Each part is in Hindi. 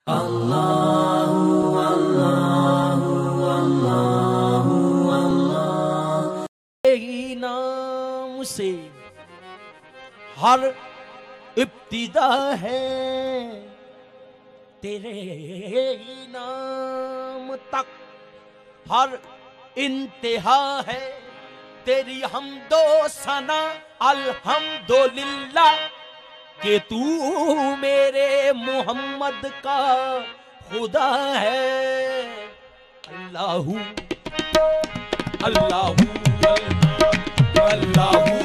अल्लाहु अल्लाहु अल्लाहु अल्लाह। तेरी नाम से हर इब्तिदा है, तेरे ही नाम तक हर इंतहा है। तेरी हमदो सना अल्हम्दुलिल्लाह कि तू मेरे मोहम्मद का खुदा है। अल्लाहू अल्लाहू अल्लाहू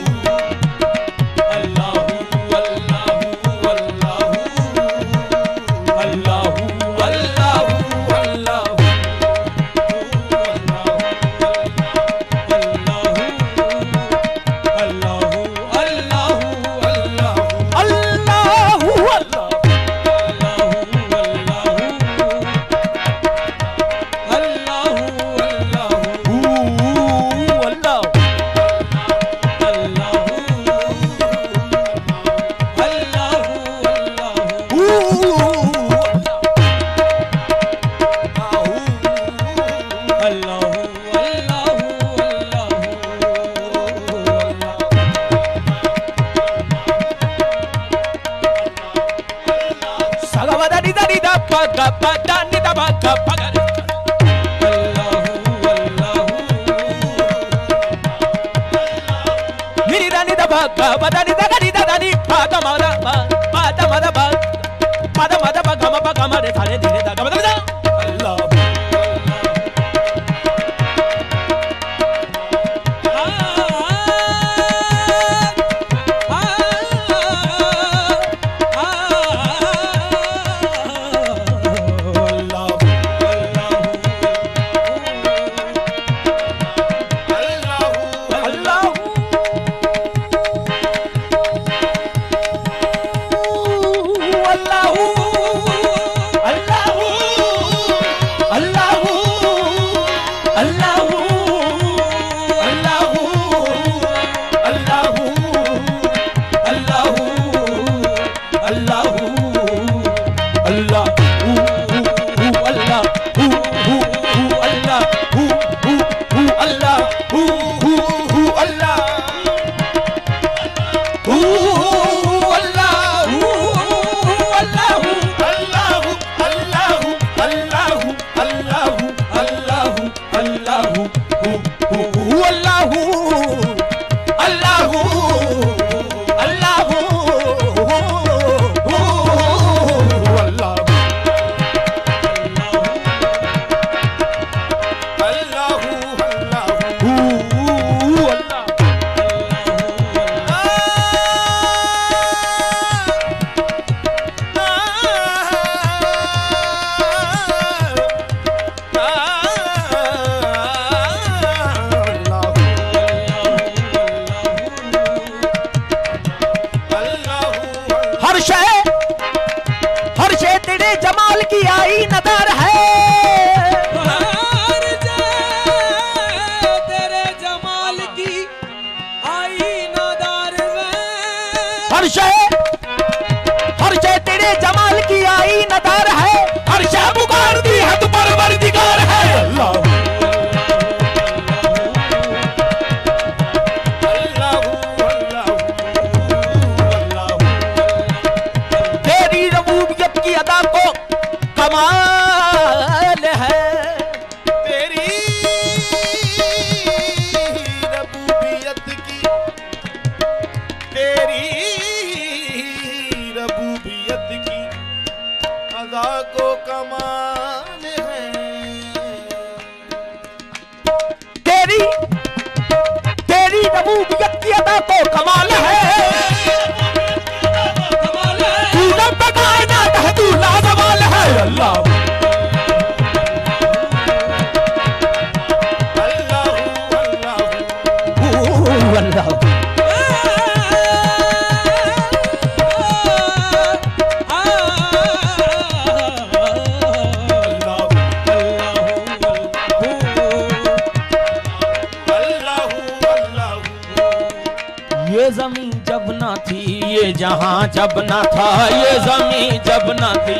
ये जमीन जब ना थी, ये जहां जब ना था, ये जमीन जब ना थी,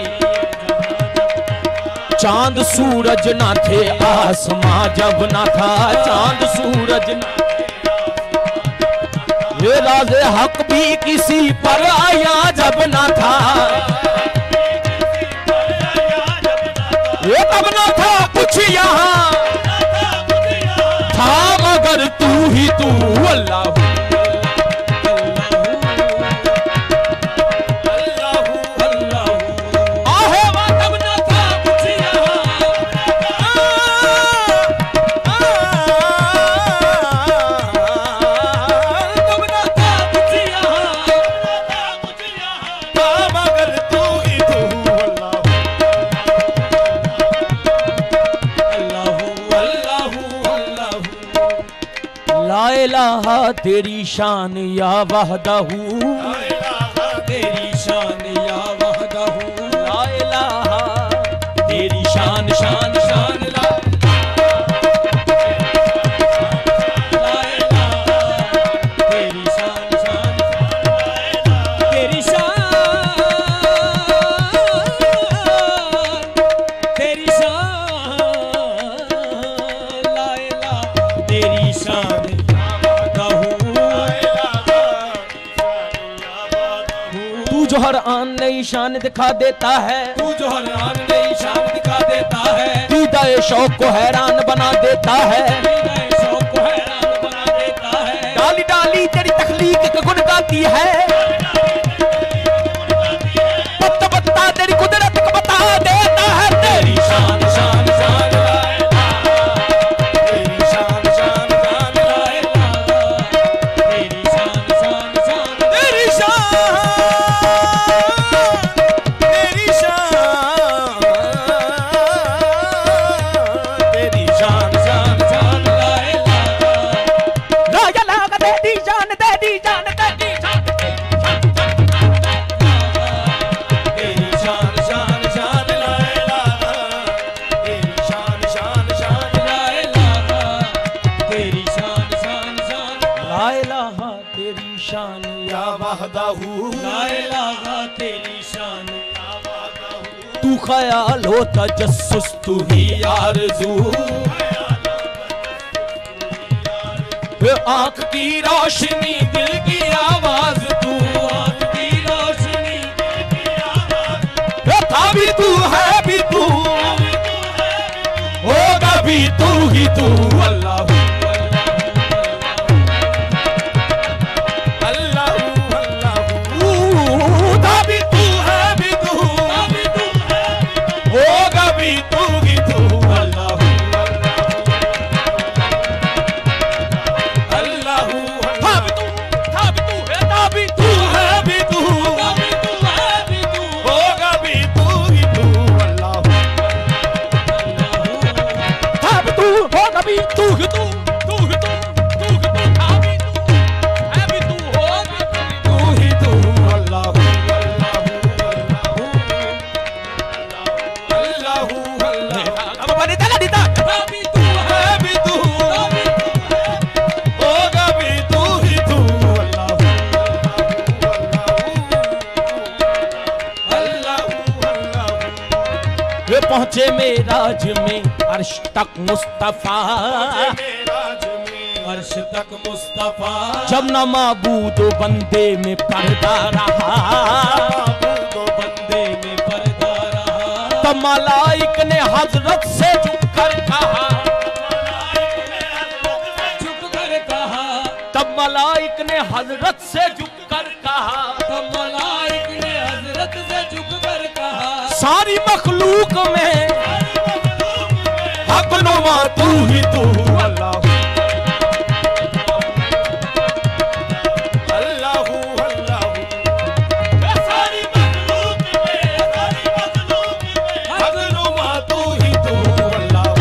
चांद सूरज ना थे आसमां जब ना था, चांद सूरज ना ये राज़े हक भी किसी पर आया जब ना था, ये तब ना था कुछ यहाँ था मगर तू ही तू। अल्लाह तेरी शान या वहदहू, तेरी शान या वहदहू, ला इलाहा तेरी शान शान शान ला इलाहा तेरी शान शान तेरी शान तेरी शान ला इलाहा तेरी शान। जो हर आन नई शान दिखा देता है, तू जो हर आन नई शान दिखा देता है, दीदाए शौक को हैरान बना देता है, दीदाए शौक को हैरान बना देता है, डाली डाली तेरी तख्लीक का गुण गाती है, पत्ता पत्ता तेरी कुदरत को बता देता है, तेरी शान शान शान तेरी शान शान शान तेरी शान शान शान तेरी शान तू ख्याल हो तजस्सुस तू ही आरज़ू, आँख की रोशनी दिल की आवाज तू, आँख की रोशनी दिल की आवाज, था भी तू है भी तू होगा भी तू ही तू। अल्लाह पहुंचे मेराज में अर्श तक मुस्तफा, अर्श तक मुस्तफा, जब न माबूद बंदे में पर्दा रहा, बंदे में पर्दा रहा, तब मलाइक ने हजरत से झुककर कहा, झुककर कहा, तब मलाइक ने हजरत से झुककर कहा, तब मलाइक ने हजरत से झुककर कहा, सारी मखलूक में हक नुमा तू ही तू। अल्लाह अल्लाह अल्लाह सारी मखलूक में हक नुमा तू ही तू। अल्लाह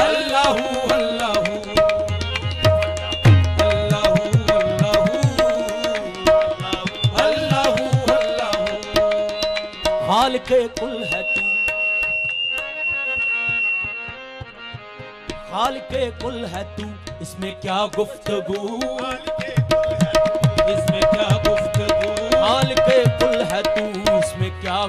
अल्लाह अल्लाह खालिक़े कुल है तू, खालिक़े कुल है तू, इसमें क्या गुफ्तगू, इसमें क्या गुफ्तगू, खालिक़े कुल है तू, इसमें क्या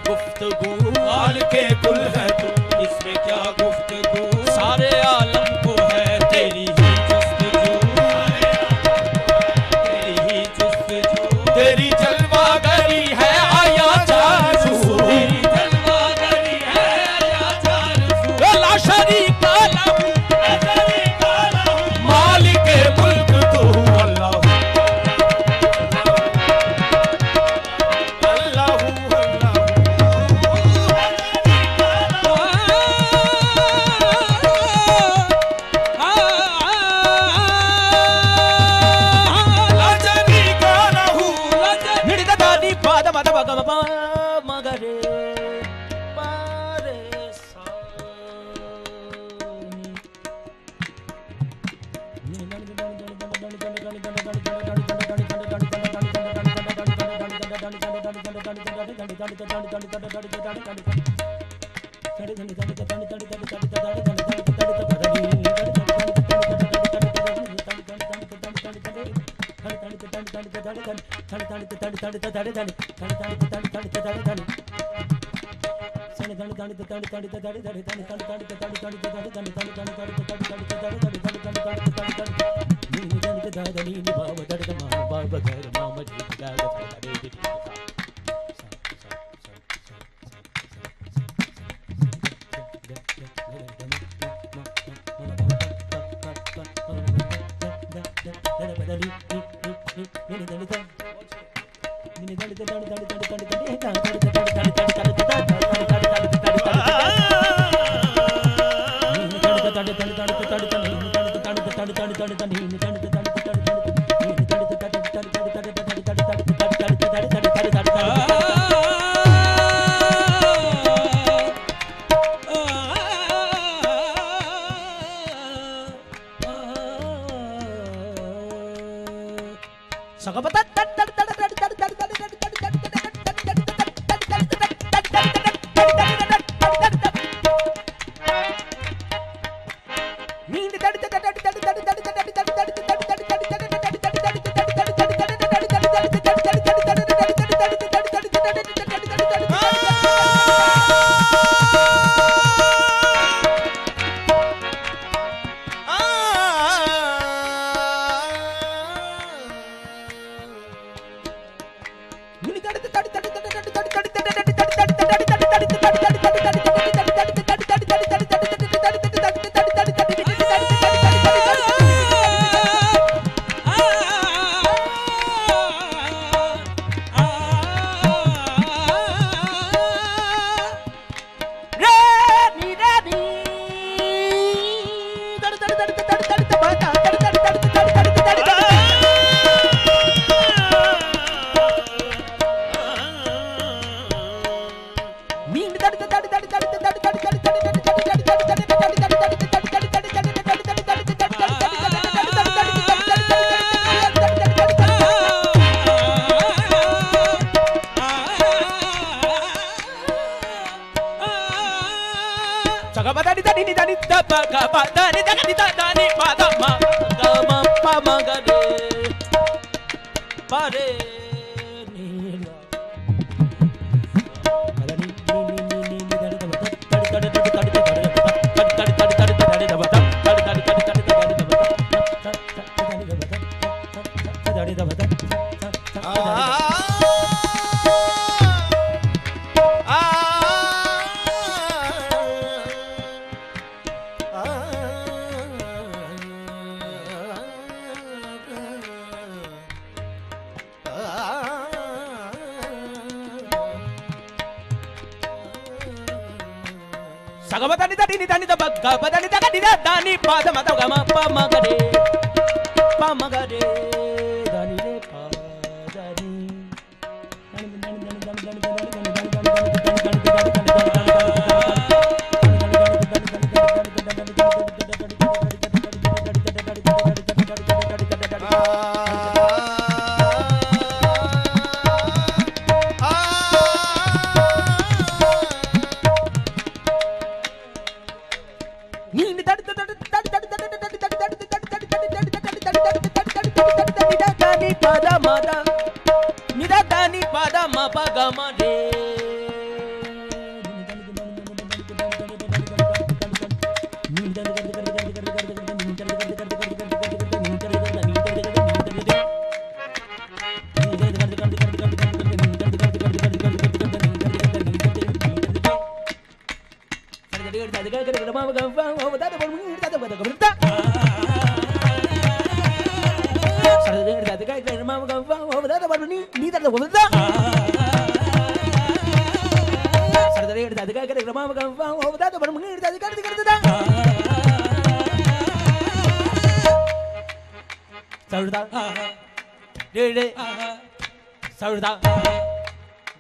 bada baga ma magare pare sa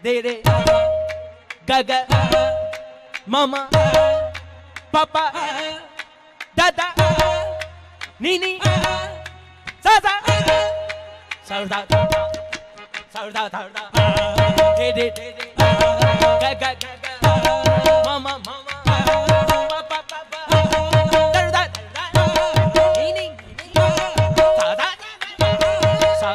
दे रे ग ग मामा पापा दादा नीनी सासा सरदा सरदा सरदा दे दे दे ग ग ग मामा मामा पापा पापा सरदा नीनी सादा सा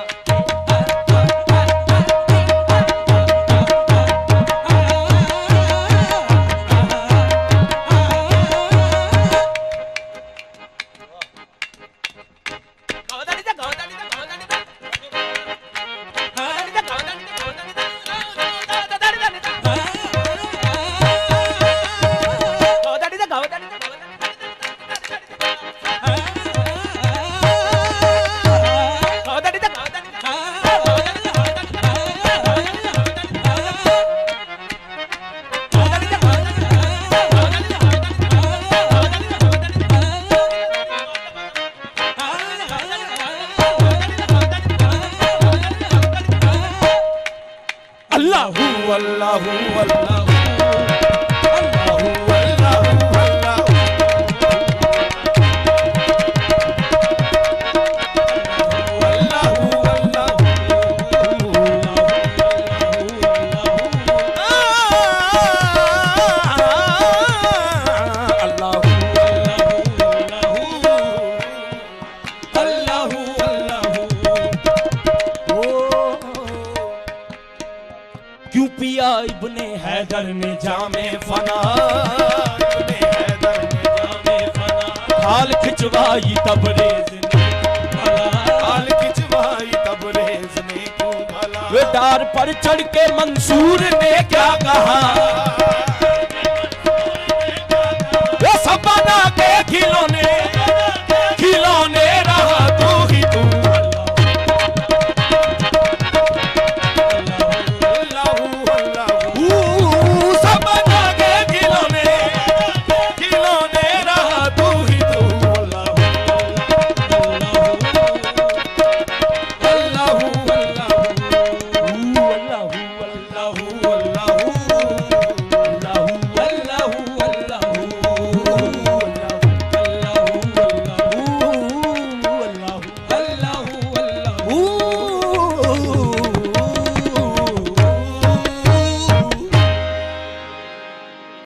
क्यों पिया इब्ने हैदर ने जामे फना, इब्ने हैदर ने जामे फना, हाल खिंचवाई तबरेज ने भला, हाल खिंचवाई तबरेज ने भला। वे डार पर चढ़ के मंसूर ने क्या कहा,